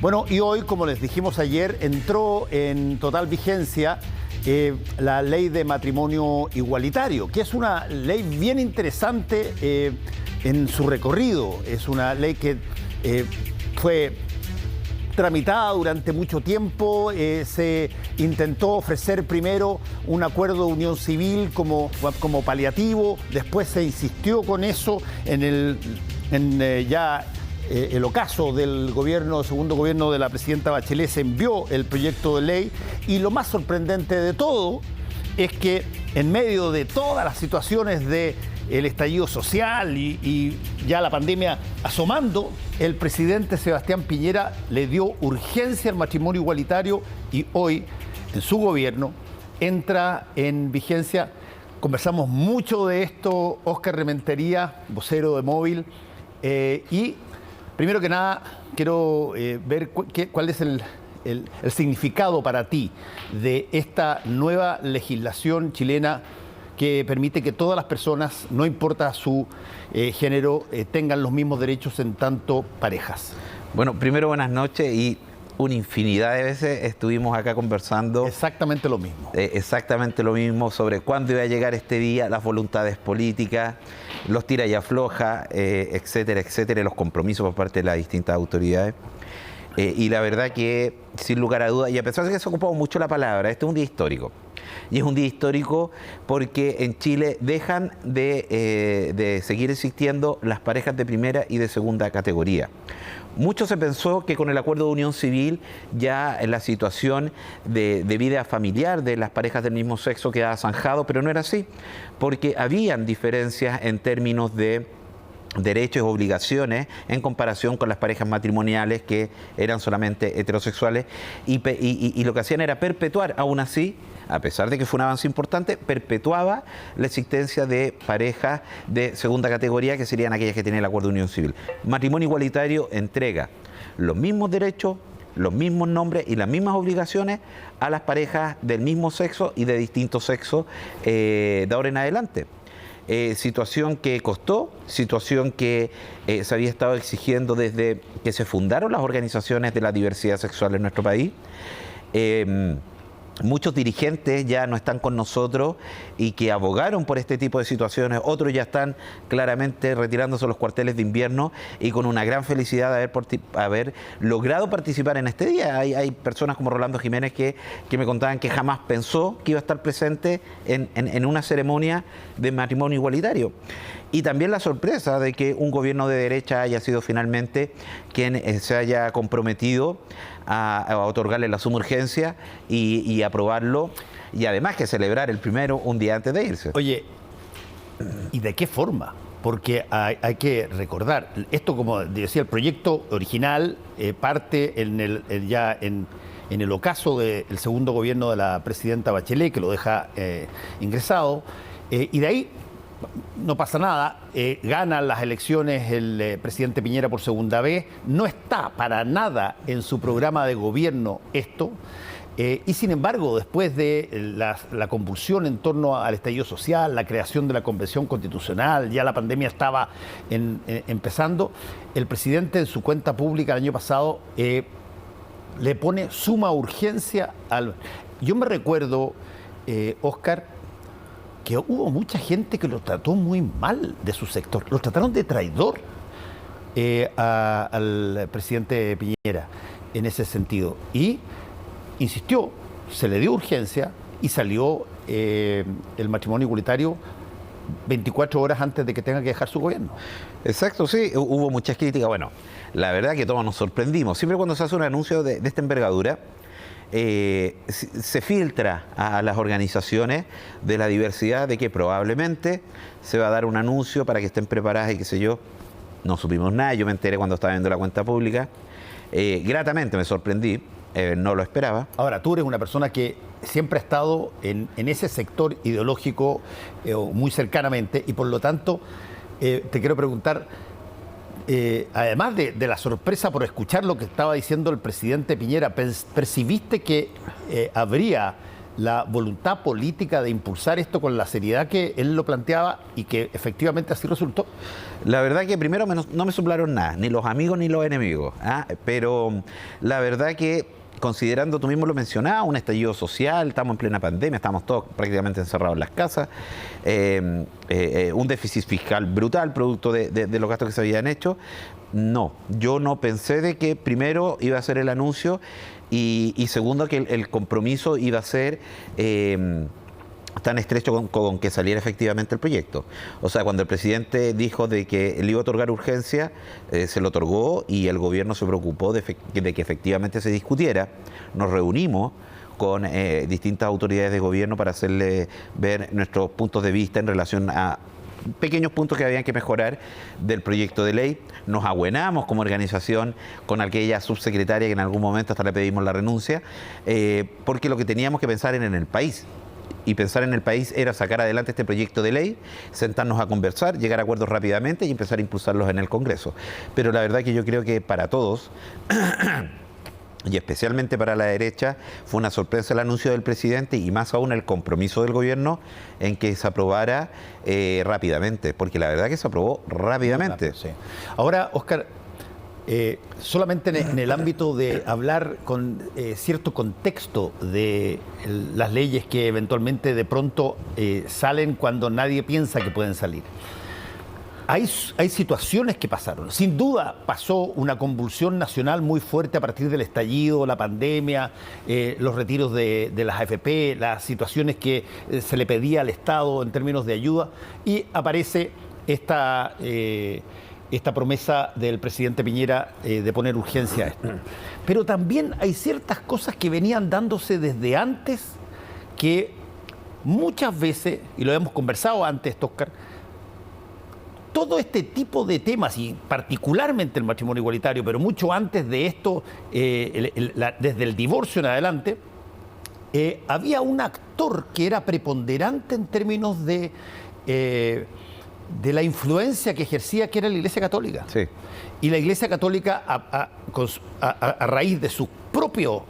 Bueno, y hoy, como les dijimos ayer, entró en total vigencia la ley de matrimonio igualitario, que es una ley bien interesante en su recorrido. Es una ley que fue tramitada durante mucho tiempo. Se intentó ofrecer primero un acuerdo de unión civil como paliativo, después se insistió con eso en el ocaso del segundo gobierno de la presidenta Bachelet. Se envió el proyecto de ley, y lo más sorprendente de todo es que en medio de todas las situaciones del estallido social y ya la pandemia asomando, el presidente Sebastián Piñera le dio urgencia al matrimonio igualitario, y hoy en su gobierno entra en vigencia. Conversamos mucho de esto, Óscar Rementería, vocero de Móvil, y primero que nada quiero ver cuál es el significado para ti de esta nueva legislación chilena que permite que todas las personas, no importa su género, tengan los mismos derechos en tanto parejas. Bueno, primero buenas noches, y una infinidad de veces estuvimos acá conversando. Exactamente lo mismo. Exactamente lo mismo sobre cuándo iba a llegar este día, las voluntades políticas, los tira y afloja, etcétera, etcétera, y los compromisos por parte de las distintas autoridades. Y la verdad que, sin lugar a dudas, y a pesar de que se ha ocupado mucho la palabra, este es un día histórico. Y es un día histórico porque en Chile dejan de seguir existiendo las parejas de primera y de segunda categoría. Mucho se pensó que con el acuerdo de unión civil ya la situación de vida familiar de las parejas del mismo sexo quedaba zanjado, pero no era así, porque habían diferencias en términos de derechos y obligaciones en comparación con las parejas matrimoniales que eran solamente heterosexuales, y lo que hacían era perpetuar, aún así, a pesar de que fue un avance importante, perpetuaba la existencia de parejas de segunda categoría, que serían aquellas que tienen el acuerdo de unión civil. Matrimonio igualitario entrega los mismos derechos, los mismos nombres y las mismas obligaciones a las parejas del mismo sexo y de distinto sexo de ahora en adelante. Situación que costó, situación que se había estado exigiendo desde que se fundaron las organizaciones de la diversidad sexual en nuestro país. Muchos dirigentes ya no están con nosotros y que abogaron por este tipo de situaciones, otros ya están claramente retirándose los cuarteles de invierno, y con una gran felicidad de haber logrado participar en este día. Hay personas como Rolando Jiménez que me contaban que jamás pensó que iba a estar presente en una ceremonia de matrimonio igualitario. Y también la sorpresa de que un gobierno de derecha haya sido finalmente quien se haya comprometido a otorgarle la suma urgencia y aprobarlo, y además que celebrar el primero un día antes de irse. Oye, ¿y de qué forma? Porque hay que recordar, esto, como decía, el proyecto original parte en el ocaso del segundo gobierno de la presidenta Bachelet, que lo deja ingresado, y de ahí no pasa nada, gana las elecciones el presidente Piñera por segunda vez, no está para nada en su programa de gobierno esto, y sin embargo, después de la convulsión en torno al estallido social, la creación de la Convención Constitucional, ya la pandemia estaba empezando, el presidente en su cuenta pública el año pasado le pone suma urgencia al... Yo me recuerdo, Óscar, que hubo mucha gente que lo trató muy mal de su sector. Lo trataron de traidor al presidente Piñera en ese sentido. Y insistió, se le dio urgencia y salió el matrimonio igualitario 24 horas antes de que tenga que dejar su gobierno. Exacto, sí, hubo muchas críticas. Bueno, la verdad que todos nos sorprendimos. Siempre cuando se hace un anuncio de esta envergadura, se filtra a las organizaciones de la diversidad de que probablemente se va a dar un anuncio para que estén preparadas y qué sé yo. No supimos nada, yo me enteré cuando estaba viendo la cuenta pública. Gratamente me sorprendí, no lo esperaba. Ahora, tú eres una persona que siempre ha estado en ese sector ideológico muy cercanamente, y por lo tanto te quiero preguntar, además de la sorpresa por escuchar lo que estaba diciendo el presidente Piñera, ¿percibiste que habría la voluntad política de impulsar esto con la seriedad que él lo planteaba y que efectivamente así resultó? La verdad que primero no me soplaron nada, ni los amigos ni los enemigos, pero la verdad que considerando, tú mismo lo mencionabas, un estallido social, estamos en plena pandemia, estamos todos prácticamente encerrados en las casas, un déficit fiscal brutal producto de los gastos que se habían hecho. No, yo no pensé de que primero iba a ser el anuncio y segundo que el compromiso iba a ser tan estrecho con que saliera efectivamente el proyecto. O sea, cuando el presidente dijo de que le iba a otorgar urgencia, se lo otorgó y el gobierno se preocupó de que efectivamente se discutiera. Nos reunimos con distintas autoridades de gobierno para hacerle ver nuestros puntos de vista en relación a pequeños puntos que habían que mejorar del proyecto de ley. Nos abuenamos como organización con aquella subsecretaria que en algún momento hasta le pedimos la renuncia, porque lo que teníamos que pensar era en el país. Y pensar en el país era sacar adelante este proyecto de ley, sentarnos a conversar, llegar a acuerdos rápidamente y empezar a impulsarlos en el Congreso. Pero la verdad que yo creo que para todos, y especialmente para la derecha, fue una sorpresa el anuncio del presidente y más aún el compromiso del gobierno en que se aprobara rápidamente, porque la verdad que se aprobó rápidamente. Sí. Ahora, Óscar, solamente en el ámbito de hablar con cierto contexto de las leyes que eventualmente de pronto salen cuando nadie piensa que pueden salir. Hay situaciones que pasaron. Sin duda pasó una convulsión nacional muy fuerte a partir del estallido, la pandemia, los retiros de las AFP, las situaciones que se le pedía al Estado en términos de ayuda, y aparece esta promesa del presidente Piñera de poner urgencia a esto. Pero también hay ciertas cosas que venían dándose desde antes que muchas veces, y lo hemos conversado antes, Óscar, todo este tipo de temas, y particularmente el matrimonio igualitario, pero mucho antes de esto, desde el divorcio en adelante, había un actor que era preponderante en términos de la influencia que ejercía, que era la Iglesia Católica. Sí. Y la Iglesia Católica, a raíz de sus propios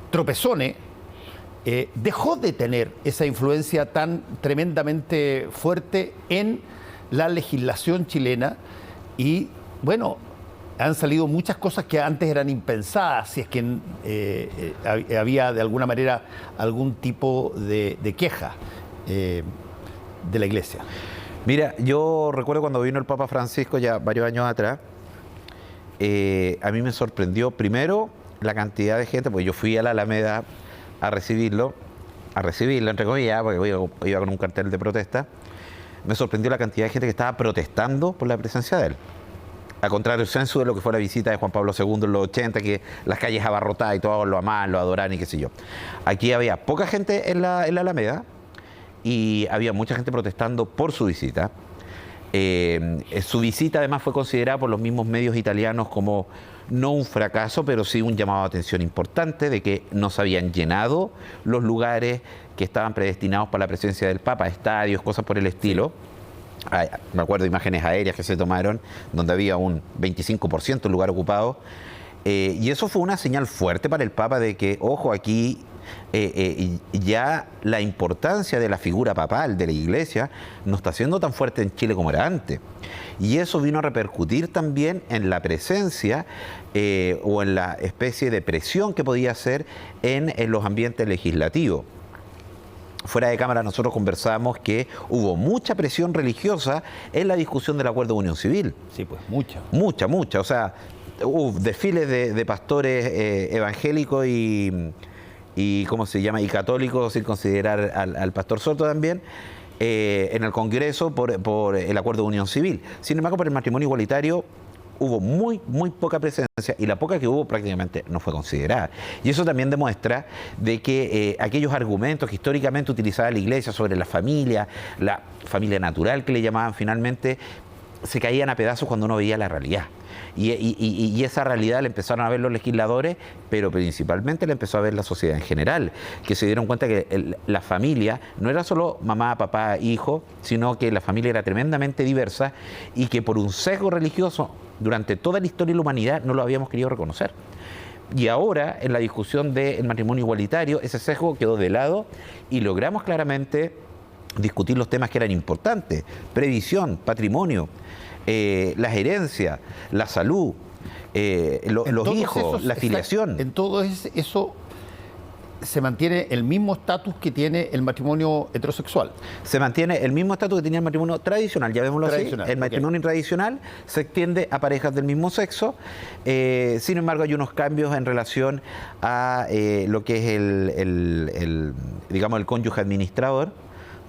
tropezones, dejó de tener esa influencia tan tremendamente fuerte en la legislación chilena y, bueno, han salido muchas cosas que antes eran impensadas, si es que había de alguna manera algún tipo de queja de la Iglesia. Mira, yo recuerdo cuando vino el Papa Francisco ya varios años atrás, a mí me sorprendió primero la cantidad de gente, porque yo fui a la Alameda a recibirlo, entre comillas, porque iba con un cartel de protesta. Me sorprendió la cantidad de gente que estaba protestando por la presencia de él. A contrario censo de lo que fue la visita de Juan Pablo II en los 80, que las calles abarrotadas y todos lo amaban, lo adoraban y qué sé yo. Aquí había poca gente en la Alameda y había mucha gente protestando por su visita. Su visita además fue considerada por los mismos medios italianos como no un fracaso, pero sí un llamado de atención importante de que no se habían llenado los lugares que estaban predestinados para la presencia del Papa, estadios, cosas por el estilo. Me acuerdo de imágenes aéreas que se tomaron donde había un 25% del lugar ocupado. Y eso fue una señal fuerte para el Papa de que, ojo, aquí ya la importancia de la figura papal, de la Iglesia, no está siendo tan fuerte en Chile como era antes. Y eso vino a repercutir también en la presencia o en la especie de presión que podía hacer en los ambientes legislativos. Fuera de cámara nosotros conversábamos que hubo mucha presión religiosa en la discusión del acuerdo de unión civil. Sí, pues mucha. Mucha. O sea, hubo desfiles de pastores evangélicos y ¿cómo se llama? Y católicos, sin considerar al pastor Soto también, en el Congreso por el acuerdo de unión civil. Sin embargo, por el matrimonio igualitario hubo muy poca presencia y la poca que hubo prácticamente no fue considerada. Y eso también demuestra de que aquellos argumentos que históricamente utilizaba la Iglesia sobre la familia natural que le llamaban finalmente, se caían a pedazos cuando uno veía la realidad. Y esa realidad la empezaron a ver los legisladores, pero principalmente la empezó a ver la sociedad en general, que se dieron cuenta que la familia no era solo mamá, papá, hijo, sino que la familia era tremendamente diversa y que por un sesgo religioso durante toda la historia de la humanidad no lo habíamos querido reconocer. Y ahora, en la discusión del matrimonio igualitario, ese sesgo quedó de lado y logramos claramente discutir los temas que eran importantes: previsión, patrimonio, las herencias, la salud, los hijos, la filiación. En todo eso se mantiene el mismo estatus que tiene el matrimonio heterosexual. Se mantiene el mismo estatus que tenía el matrimonio tradicional, llamémoslo así. El matrimonio tradicional se extiende a parejas del mismo sexo. Sin embargo, hay unos cambios en relación a lo que es digamos, el cónyuge administrador,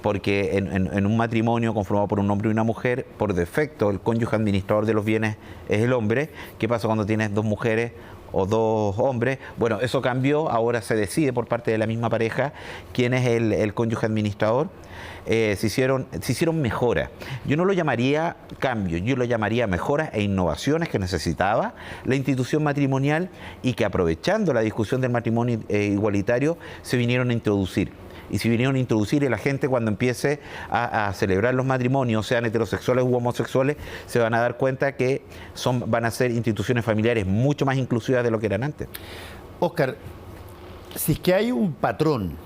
porque en un matrimonio conformado por un hombre y una mujer, por defecto el cónyuge administrador de los bienes es el hombre. ¿Qué pasa cuando tienes dos mujeres o dos hombres? Bueno, eso cambió, ahora se decide por parte de la misma pareja quién es el cónyuge administrador. Se hicieron mejoras. Yo no lo llamaría cambio, yo lo llamaría mejoras e innovaciones que necesitaba la institución matrimonial y que, aprovechando la discusión del matrimonio igualitario, se vinieron a introducir. Y si vinieron a introducir, y la gente, cuando empiece a celebrar los matrimonios, sean heterosexuales u homosexuales, se van a dar cuenta que van a ser instituciones familiares mucho más inclusivas de lo que eran antes. Óscar, si es que hay un patrón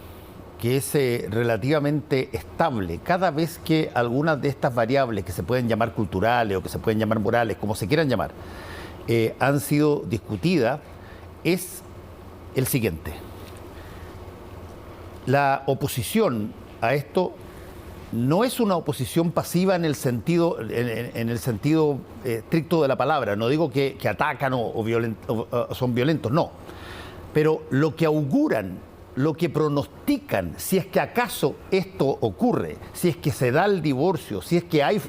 que es relativamente estable, cada vez que algunas de estas variables, que se pueden llamar culturales o que se pueden llamar morales, como se quieran llamar, han sido discutidas, es el siguiente: la oposición a esto no es una oposición pasiva en el sentido estricto de la palabra. No digo que atacan o son violentos, no. Pero lo que auguran, lo que pronostican, si es que acaso esto ocurre, si es que se da el divorcio, si es que hay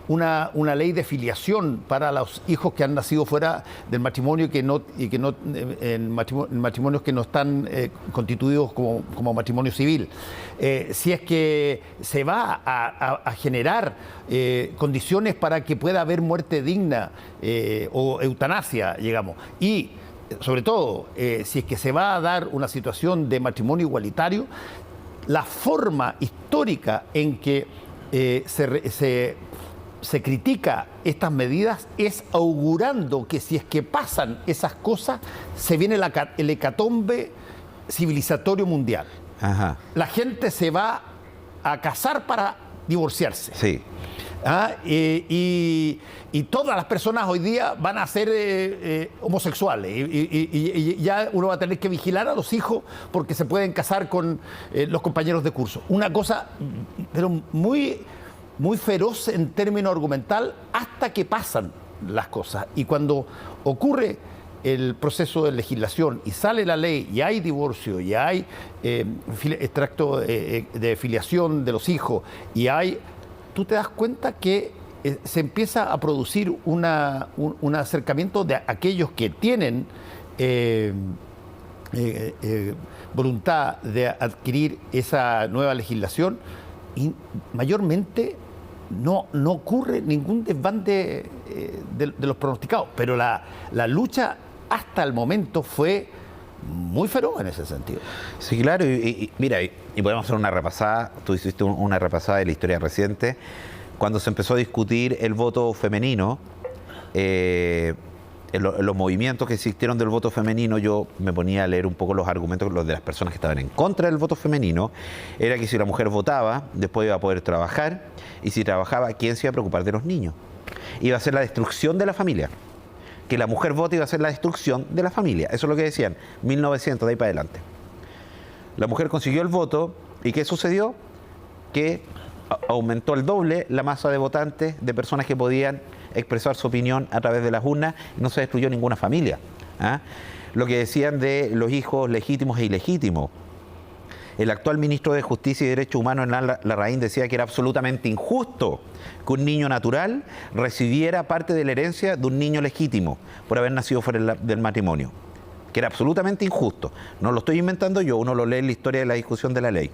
una ley de filiación para los hijos que han nacido fuera del matrimonio en matrimonios que no están constituidos como matrimonio civil, si es que se va a generar condiciones para que pueda haber muerte digna o eutanasia, digamos, y sobre todo, si es que se va a dar una situación de matrimonio igualitario, la forma histórica en que se critica estas medidas es augurando que, si es que pasan esas cosas, se viene el hecatombe civilizatorio mundial. Ajá. La gente se va a casar para divorciarse. Sí. Y todas las personas hoy día van a ser homosexuales y ya uno va a tener que vigilar a los hijos porque se pueden casar con los compañeros de curso. Una cosa, pero muy, muy feroz en términos argumental, hasta que pasan las cosas. Y cuando ocurre el proceso de legislación y sale la ley y hay divorcio y hay extracto de filiación de los hijos y tú te das cuenta que se empieza a producir un acercamiento de aquellos que tienen voluntad de adquirir esa nueva legislación, y mayormente no ocurre ningún desbande de los pronosticados, pero la lucha hasta el momento fue muy feroz en ese sentido. Sí, claro, mira, podemos hacer una repasada. Tú hiciste una repasada de la historia reciente. Cuando se empezó a discutir el voto femenino, los movimientos que existieron del voto femenino, yo me ponía a leer un poco los argumentos de las personas que estaban en contra del voto femenino. Era que si la mujer votaba, después iba a poder trabajar, y si trabajaba, ¿quién se iba a preocupar de los niños? Iba a ser la destrucción de la familia. Que la mujer vote iba a ser la destrucción de la familia. Eso es lo que decían, 1900, de ahí para adelante. La mujer consiguió el voto, ¿y qué sucedió? Que aumentó el doble la masa de votantes, de personas que podían expresar su opinión a través de las urnas, y no se destruyó ninguna familia. Lo que decían de los hijos legítimos e ilegítimos. El actual ministro de Justicia y Derechos Humanos, Hernán Larraín, decía que era absolutamente injusto que un niño natural recibiera parte de la herencia de un niño legítimo por haber nacido fuera del matrimonio. Que era absolutamente injusto. No lo estoy inventando yo, uno lo lee en la historia de la discusión de la ley.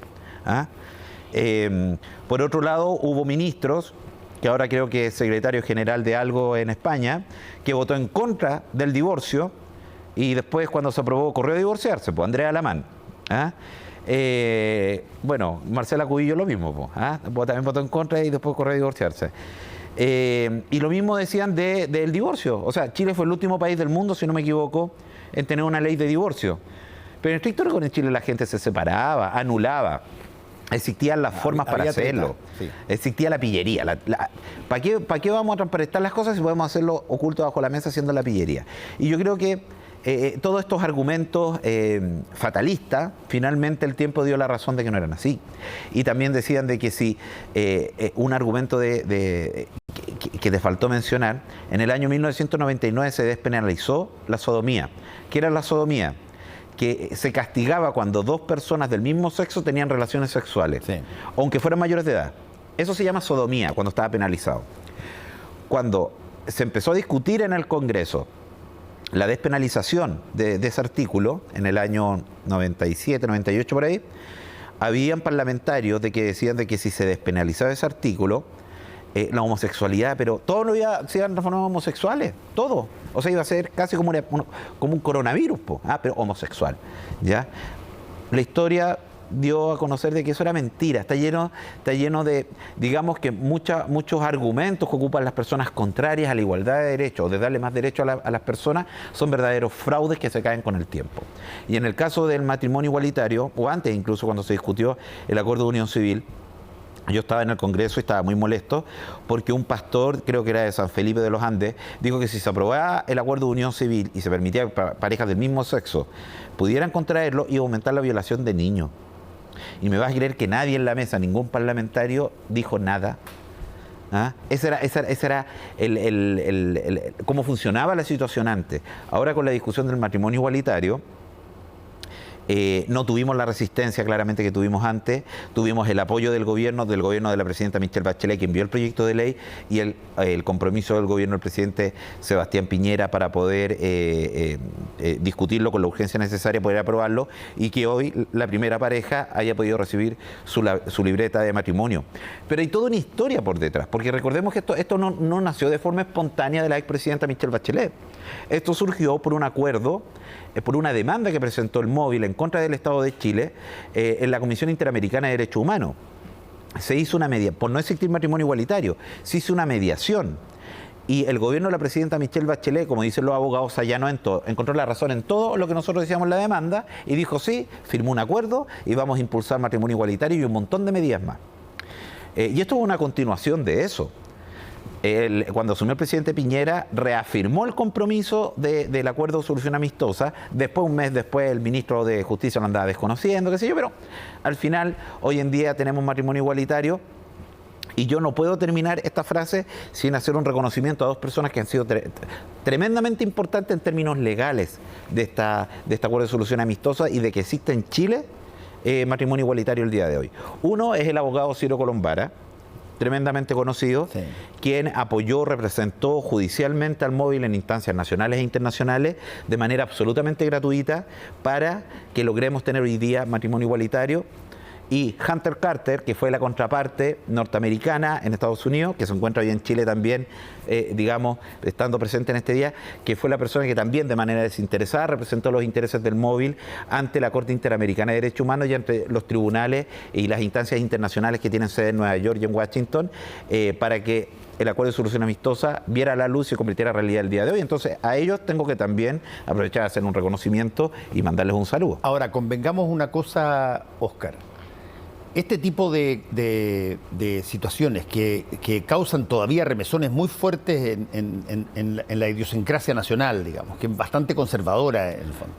Por otro lado, hubo ministros, que ahora creo que es secretario general de algo en España, que votó en contra del divorcio, y después, cuando se aprobó, corrió a divorciarse, pues Andrea Alamán. Bueno, Marcela Cubillo lo mismo, también votó en contra y después corrió a divorciarse. Y lo mismo decían del divorcio. O sea, Chile fue el último país del mundo, si no me equivoco, en tener una ley de divorcio. Pero en estricto rigor en Chile la gente se separaba, anulaba. Existían las formas para hacerlo. Sí. Existía la pillería. ¿Para qué vamos a transparentar las cosas si podemos hacerlo oculto bajo la mesa haciendo la pillería? Y yo creo que todos estos argumentos fatalistas, finalmente el tiempo dio la razón de que no eran así. Y también decían de que si un argumento que te faltó mencionar, en el año 1999 se despenalizó la sodomía. ¿Qué era la sodomía? Que se castigaba cuando dos personas del mismo sexo tenían relaciones sexuales, sí, aunque fueran mayores de edad. Eso se llama sodomía, cuando estaba penalizado. Cuando se empezó a discutir en el Congreso la despenalización de ese artículo, en el año 97, 98 por ahí, habían parlamentarios que decían de que si se despenalizaba ese artículo, la homosexualidad, pero todo lo se iban a transformar en homosexuales, todo. O sea, iba a ser casi como un coronavirus, pero homosexual, ¿ya? La historia dio a conocer de que eso era mentira, está lleno de, digamos que muchos argumentos que ocupan las personas contrarias a la igualdad de derechos, o de darle más derechos a las personas, son verdaderos fraudes que se caen con el tiempo. Y en el caso del matrimonio igualitario, o antes incluso cuando se discutió el acuerdo de unión civil, yo estaba en el Congreso y estaba muy molesto porque un pastor, creo que era de San Felipe de los Andes, dijo que si se aprobaba el acuerdo de unión civil y se permitía que parejas del mismo sexo pudieran contraerlo, iba a aumentar la violación de niños. Y me vas a creer que nadie en la mesa, ningún parlamentario, dijo nada. ¿Ah? Ese era cómo funcionaba la situación antes. Ahora con la discusión del matrimonio igualitario, no tuvimos la resistencia claramente que tuvimos antes, tuvimos el apoyo del gobierno de la presidenta Michelle Bachelet, que envió el proyecto de ley, y el compromiso del gobierno del presidente Sebastián Piñera para poder discutirlo con la urgencia necesaria, poder aprobarlo, y que hoy la primera pareja haya podido recibir su libreta de matrimonio. Pero hay toda una historia por detrás, porque recordemos que esto no nació de forma espontánea de la expresidenta Michelle Bachelet. Esto surgió por un acuerdo, por una demanda que presentó el Móvil en contra del Estado de Chile en la Comisión Interamericana de Derechos Humanos. Se hizo por no existir matrimonio igualitario, se hizo una mediación. Y el gobierno de la presidenta Michelle Bachelet, como dicen los abogados, allanó encontró la razón en todo lo que nosotros decíamos en la demanda y dijo sí, firmó un acuerdo y vamos a impulsar matrimonio igualitario y un montón de medidas más. Y esto es una continuación de eso. Cuando asumió el presidente Piñera, reafirmó el compromiso del acuerdo de solución amistosa. Después, un mes después, el ministro de Justicia lo andaba desconociendo, qué sé yo, pero al final, hoy en día tenemos matrimonio igualitario. Y yo no puedo terminar esta frase sin hacer un reconocimiento a dos personas que han sido tremendamente importantes en términos legales de este acuerdo de solución amistosa y de que existe en Chile matrimonio igualitario el día de hoy. Uno es el abogado Ciro Colombara, tremendamente conocido, sí, quien apoyó, representó judicialmente al Móvil en instancias nacionales e internacionales de manera absolutamente gratuita para que logremos tener hoy día matrimonio igualitario. Y Hunter Carter, que fue la contraparte norteamericana en Estados Unidos, que se encuentra hoy en Chile también, digamos, estando presente en este día, que fue la persona que también de manera desinteresada representó los intereses del Móvil ante la Corte Interamericana de Derechos Humanos y ante los tribunales y las instancias internacionales que tienen sede en Nueva York y en Washington, para que el acuerdo de solución amistosa viera la luz y se convirtiera en realidad el día de hoy. Entonces, a ellos tengo que también aprovechar de hacer un reconocimiento y mandarles un saludo. Ahora, convengamos una cosa, Óscar. Este tipo de situaciones que causan todavía remesones muy fuertes en la idiosincrasia nacional, digamos, que es bastante conservadora en el fondo,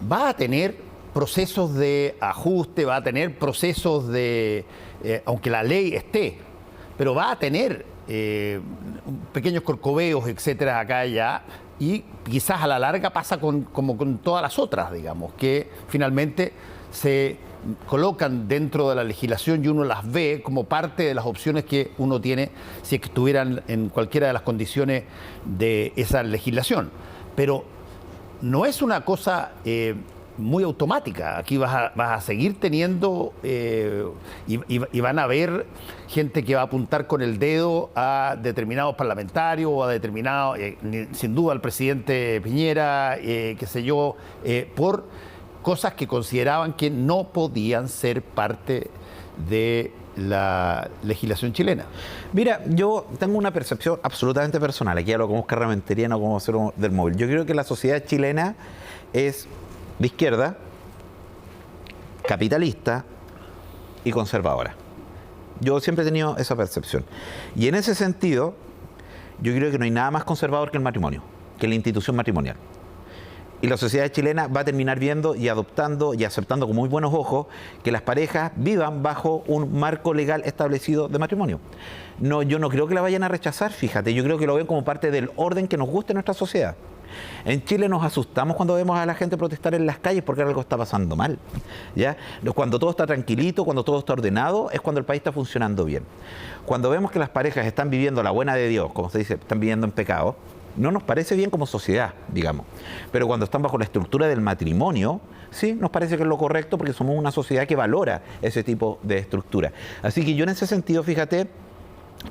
va a tener procesos de ajuste, va a tener procesos aunque la ley esté, pero va a tener pequeños corcoveos, etcétera, acá y allá, y quizás a la larga pasa como con todas las otras, digamos, que finalmente se colocan dentro de la legislación y uno las ve como parte de las opciones que uno tiene si es que estuvieran en cualquiera de las condiciones de esa legislación. Pero no es una cosa muy automática. Aquí vas a seguir teniendo y van a haber gente que va a apuntar con el dedo a determinados parlamentarios o a determinados, sin duda al presidente Piñera, qué sé yo, por cosas que consideraban que no podían ser parte de la legislación chilena. Mira, yo tengo una percepción absolutamente personal. Aquí hablo como Oscar Ramentería, no como ser del móvil. Yo creo que la sociedad chilena es de izquierda, capitalista y conservadora. Yo siempre he tenido esa percepción. Y en ese sentido, yo creo que no hay nada más conservador que el matrimonio, que la institución matrimonial. Y la sociedad chilena va a terminar viendo y adoptando y aceptando con muy buenos ojos que las parejas vivan bajo un marco legal establecido de matrimonio. No, yo no creo que la vayan a rechazar, fíjate, yo creo que lo ven como parte del orden que nos gusta en nuestra sociedad. En Chile nos asustamos cuando vemos a la gente protestar en las calles porque algo está pasando mal, ¿ya? Cuando todo está tranquilito, cuando todo está ordenado, es cuando el país está funcionando bien. Cuando vemos que las parejas están viviendo la buena de Dios, como se dice, están viviendo en pecado, no nos parece bien como sociedad, digamos. Pero cuando están bajo la estructura del matrimonio, sí, nos parece que es lo correcto porque somos una sociedad que valora ese tipo de estructura. Así que yo en ese sentido, fíjate,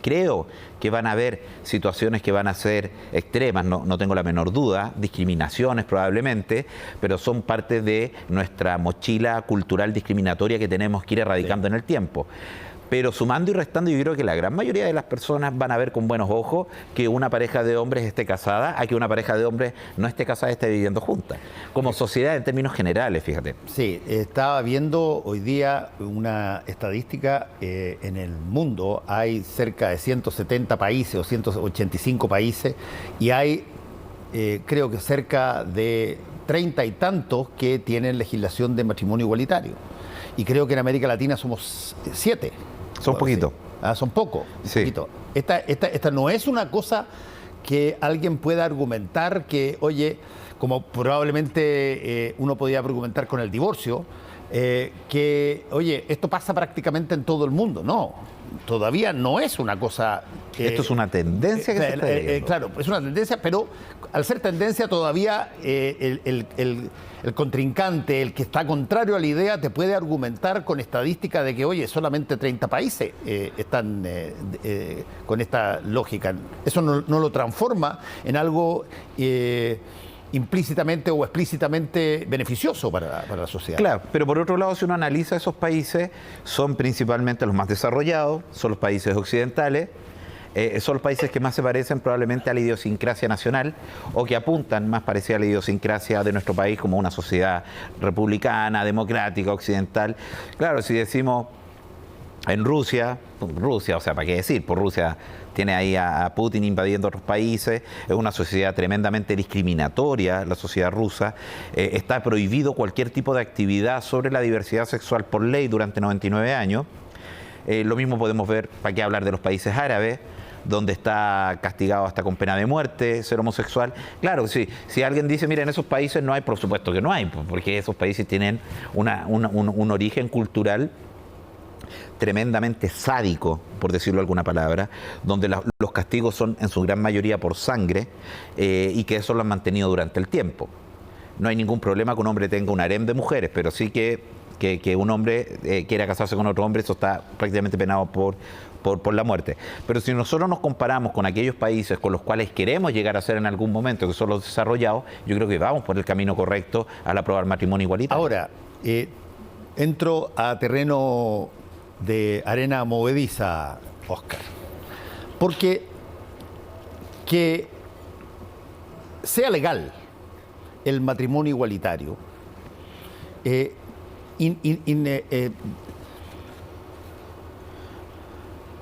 creo que van a haber situaciones que van a ser extremas, no tengo la menor duda, discriminaciones probablemente, pero son parte de nuestra mochila cultural discriminatoria que tenemos que ir erradicando en el tiempo. Pero sumando y restando, yo creo que la gran mayoría de las personas van a ver con buenos ojos que una pareja de hombres esté casada a que una pareja de hombres no esté casada y esté viviendo juntas. Como sociedad en términos generales, fíjate. Sí, estaba viendo hoy día una estadística en el mundo. Hay cerca de 170 países o 185 países y hay creo que cerca de 30 y tantos que tienen legislación de matrimonio igualitario. Y creo que en América Latina somos 7. Son poquitos. Son pocos. Sí. Poquito. Esta no es una cosa que alguien pueda argumentar que, oye, como probablemente uno podía argumentar con el divorcio, que, oye, esto pasa prácticamente en todo el mundo. No, todavía no es una cosa... Esto es una tendencia que se está viendo. Claro, es una tendencia, pero al ser tendencia todavía el contrincante, el que está contrario a la idea, te puede argumentar con estadística de que, oye, solamente 30 países están con esta lógica. Eso no lo transforma en algo implícitamente o explícitamente beneficioso para la sociedad. Claro, pero por otro lado, si uno analiza esos países, son principalmente los más desarrollados, son los países occidentales, son los países que más se parecen probablemente a la idiosincrasia nacional o que apuntan más parecida a la idiosincrasia de nuestro país como una sociedad republicana, democrática, occidental. Claro, si decimos en Rusia, o sea, ¿para qué decir? Por Rusia tiene ahí a Putin invadiendo otros países, es una sociedad tremendamente discriminatoria, la sociedad rusa, está prohibido cualquier tipo de actividad sobre la diversidad sexual por ley durante 99 años. Lo mismo podemos ver, ¿para qué hablar de los países árabes?, donde está castigado hasta con pena de muerte ser homosexual. Claro, sí, si alguien dice, mira, en esos países no hay, por supuesto que no hay, porque esos países tienen un origen cultural tremendamente sádico, por decirlo alguna palabra, donde los castigos son en su gran mayoría por sangre y que eso lo han mantenido durante el tiempo. No hay ningún problema que un hombre tenga un harem de mujeres, pero sí que un hombre quiera casarse con otro hombre, eso está prácticamente penado por la muerte. Pero si nosotros nos comparamos con aquellos países con los cuales queremos llegar a ser en algún momento, que son los desarrollados, yo creo que vamos por el camino correcto al aprobar matrimonio igualitario. Ahora, entro a terreno de arena movediza, Oscar, porque que sea legal el matrimonio igualitario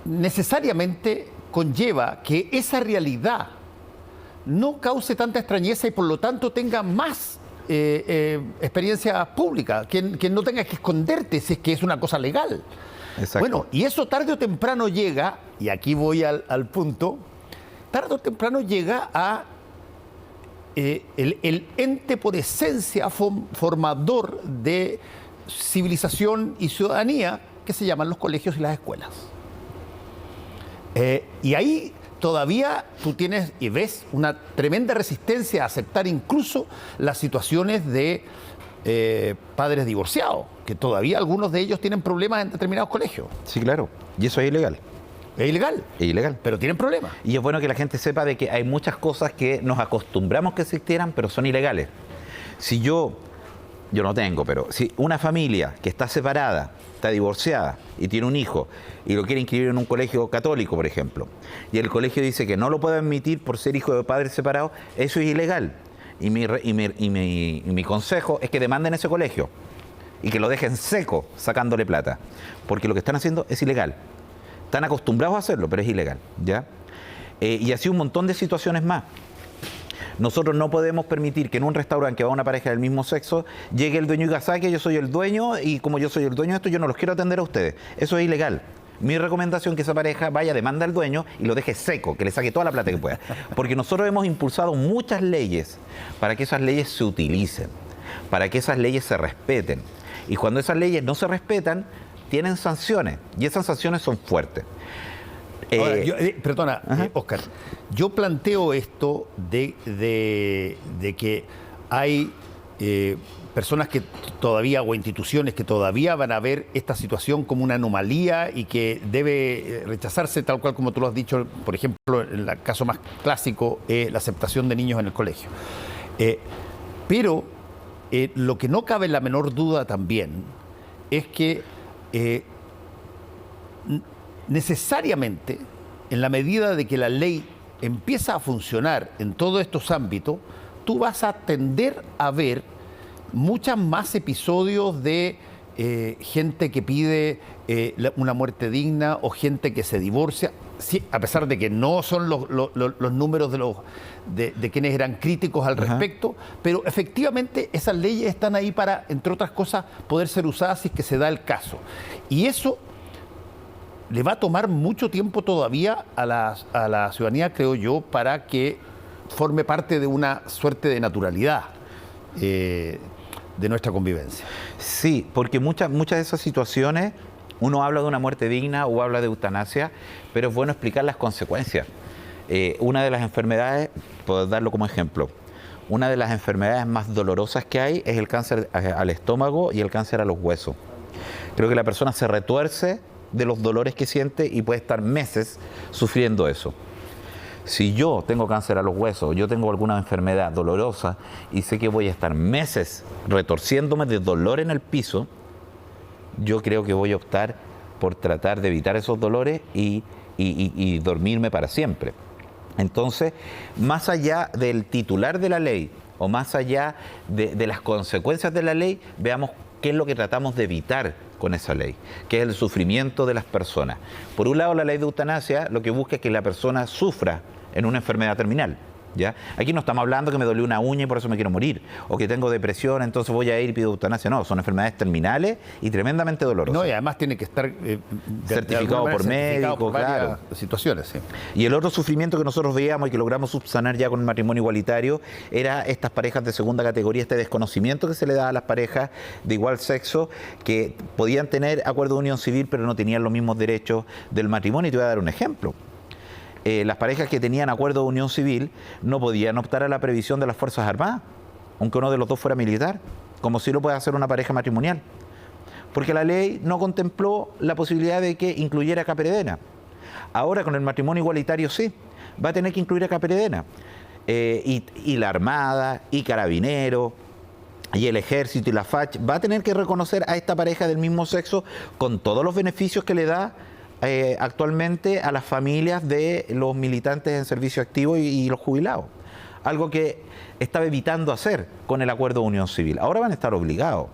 necesariamente conlleva que esa realidad no cause tanta extrañeza y por lo tanto tenga más experiencia pública, que no tengas que esconderte si es que es una cosa legal. Exacto. Bueno, y eso tarde o temprano llega, y aquí voy al punto, tarde o temprano llega a el ente por esencia formador de civilización y ciudadanía que se llaman los colegios y las escuelas. Y ahí todavía tú tienes y ves una tremenda resistencia a aceptar incluso las situaciones de padres divorciados, que todavía algunos de ellos tienen problemas en determinados colegios. Sí, claro. Y eso es ilegal. Es ilegal. Es ilegal. Pero tienen problemas. Y es bueno que la gente sepa de que hay muchas cosas que nos acostumbramos que existieran, pero son ilegales. Si yo yo no tengo, pero si una familia que está separada, está divorciada y tiene un hijo y lo quiere inscribir en un colegio católico, por ejemplo, y el colegio dice que no lo puede admitir por ser hijo de padres separados, eso es ilegal. Y mi consejo es que demanden ese colegio y que lo dejen seco sacándole plata, porque lo que están haciendo es ilegal. Están acostumbrados a hacerlo, pero es ilegal, ¿ya? Y así un montón de situaciones más. Nosotros no podemos permitir que en un restaurante que va una pareja del mismo sexo llegue el dueño y diga, ¿sabe que yo soy el dueño? Y como yo soy el dueño de esto, yo no los quiero atender a ustedes. Eso es ilegal. Mi recomendación es que esa pareja vaya, demanda al dueño y lo deje seco, que le saque toda la plata que pueda. Porque nosotros hemos impulsado muchas leyes para que esas leyes se utilicen, para que esas leyes se respeten. Y cuando esas leyes no se respetan, tienen sanciones. Y esas sanciones son fuertes. Ahora, perdona, Óscar, yo planteo esto de que hay personas que todavía, o instituciones que todavía van a ver esta situación como una anomalía y que debe rechazarse, tal cual como tú lo has dicho, por ejemplo, en el caso más clásico, la aceptación de niños en el colegio. Pero lo que no cabe la menor duda también es que necesariamente, en la medida de que la ley empieza a funcionar en todos estos ámbitos, tú vas a tender a ver muchos más episodios de gente que pide una muerte digna o gente que se divorcia, sí, a pesar de que no son los números de quienes eran críticos al respecto, pero efectivamente esas leyes están ahí para, entre otras cosas, poder ser usadas si es que se da el caso. Y eso le va a tomar mucho tiempo todavía a la ciudadanía, creo yo, para que forme parte de una suerte de naturalidad de nuestra convivencia. Sí, porque muchas de esas situaciones, uno habla de una muerte digna o habla de eutanasia, pero es bueno explicar las consecuencias. Una de las enfermedades, puedo darlo como ejemplo, una de las enfermedades más dolorosas que hay es el cáncer al estómago y el cáncer a los huesos. Creo que la persona se retuerce de los dolores que siente y puede estar meses sufriendo eso. Si yo tengo cáncer a los huesos, yo tengo alguna enfermedad dolorosa y sé que voy a estar meses retorciéndome de dolor en el piso, yo creo que voy a optar por tratar de evitar esos dolores y dormirme para siempre. Entonces, más allá del titular de la ley o más allá de las consecuencias de la ley, veamos qué es lo que tratamos de evitar con esa ley, que es el sufrimiento de las personas. Por un lado, la ley de eutanasia lo que busca es que la persona sufra en una enfermedad terminal, ¿ya? Aquí no estamos hablando que me dolió una uña y por eso me quiero morir, o que tengo depresión, entonces voy a ir y pido eutanasia. No, son enfermedades terminales y tremendamente dolorosas. No, y además tiene que estar certificado por médico, claro. Situaciones, sí. Y el otro sufrimiento que nosotros veíamos y que logramos subsanar ya con el matrimonio igualitario era estas parejas de segunda categoría, este desconocimiento que se le da a las parejas de igual sexo que podían tener acuerdo de unión civil pero no tenían los mismos derechos del matrimonio. Y te voy a dar un ejemplo. Las parejas que tenían acuerdo de unión civil no podían optar a la previsión de las Fuerzas Armadas, aunque uno de los dos fuera militar, como sí lo puede hacer una pareja matrimonial, porque la ley no contempló la posibilidad de que incluyera Caperedena. Ahora con el matrimonio igualitario sí, va a tener que incluir a Caperedena, y la Armada, y Carabineros, y el Ejército y la FACH, va a tener que reconocer a esta pareja del mismo sexo con todos los beneficios que le da actualmente a las familias de los militantes en servicio activo y los jubilados. Algo que estaba evitando hacer con el acuerdo de unión civil. Ahora van a estar obligados.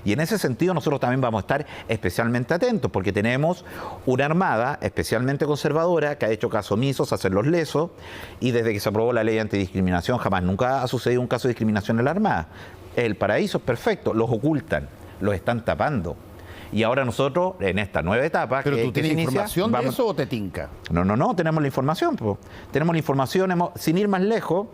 Y en ese sentido nosotros también vamos a estar especialmente atentos, porque tenemos una Armada especialmente conservadora que ha hecho caso omiso, hacerlos lesos, y desde que se aprobó la ley antidiscriminación jamás nunca ha sucedido un caso de discriminación en la Armada. El paraíso es perfecto, los ocultan, los están tapando. Y ahora nosotros, en esta nueva etapa... ¿Pero tú tienes información de eso o te tinca? No, tenemos la información. Tenemos la información, sin ir más lejos.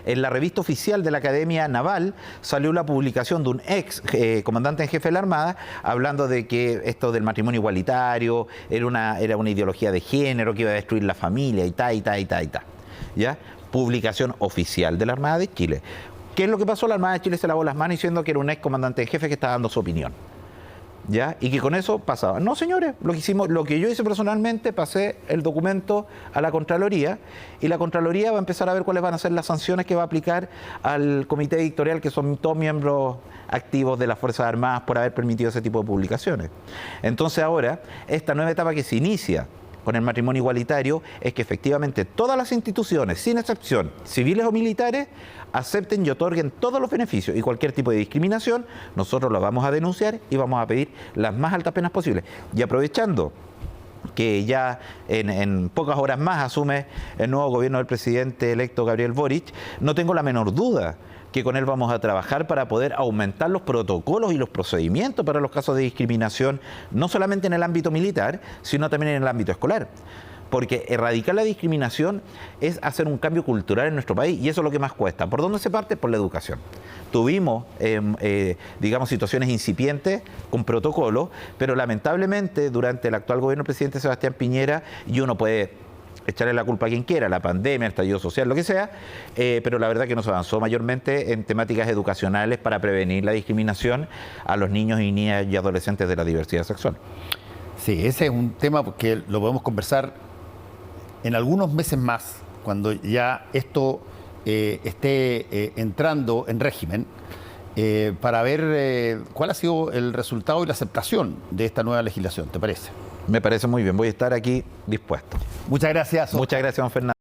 En la revista oficial de la Academia Naval salió la publicación de un ex comandante en jefe de la Armada hablando de que esto del matrimonio igualitario era una ideología de género que iba a destruir la familia y ta. ¿Ya? Publicación oficial de la Armada de Chile. ¿Qué es lo que pasó? La Armada de Chile se lavó las manos diciendo que era un ex comandante en jefe que estaba dando su opinión. ¿ya? Y que con eso pasaba. No, señores, lo que yo hice personalmente, pasé el documento a la Contraloría y la Contraloría va a empezar a ver cuáles van a ser las sanciones que va a aplicar al comité editorial, que son todos miembros activos de las Fuerzas Armadas por haber permitido ese tipo de publicaciones. Entonces ahora, esta nueva etapa que se inicia con el matrimonio igualitario es que efectivamente todas las instituciones, sin excepción, civiles o militares, acepten y otorguen todos los beneficios y cualquier tipo de discriminación, nosotros lo vamos a denunciar y vamos a pedir las más altas penas posibles. Y aprovechando que ya en pocas horas más asume el nuevo gobierno del presidente electo Gabriel Boric, no tengo la menor duda que con él vamos a trabajar para poder aumentar los protocolos y los procedimientos para los casos de discriminación, no solamente en el ámbito militar, sino también en el ámbito escolar. Porque erradicar la discriminación es hacer un cambio cultural en nuestro país y eso es lo que más cuesta. ¿Por dónde se parte? Por la educación. Tuvimos, digamos, situaciones incipientes con protocolos, pero lamentablemente durante el actual gobierno del presidente Sebastián Piñera, y uno puede echarle la culpa a quien quiera, la pandemia, el estallido social, lo que sea, pero la verdad que no se avanzó mayormente en temáticas educacionales para prevenir la discriminación a los niños y niñas y adolescentes de la diversidad sexual. Sí, ese es un tema que lo podemos conversar en algunos meses más, cuando ya esto esté entrando en régimen, para ver cuál ha sido el resultado y la aceptación de esta nueva legislación, ¿te parece? Me parece muy bien, voy a estar aquí dispuesto. Muchas gracias. Muchas gracias, don Fernando.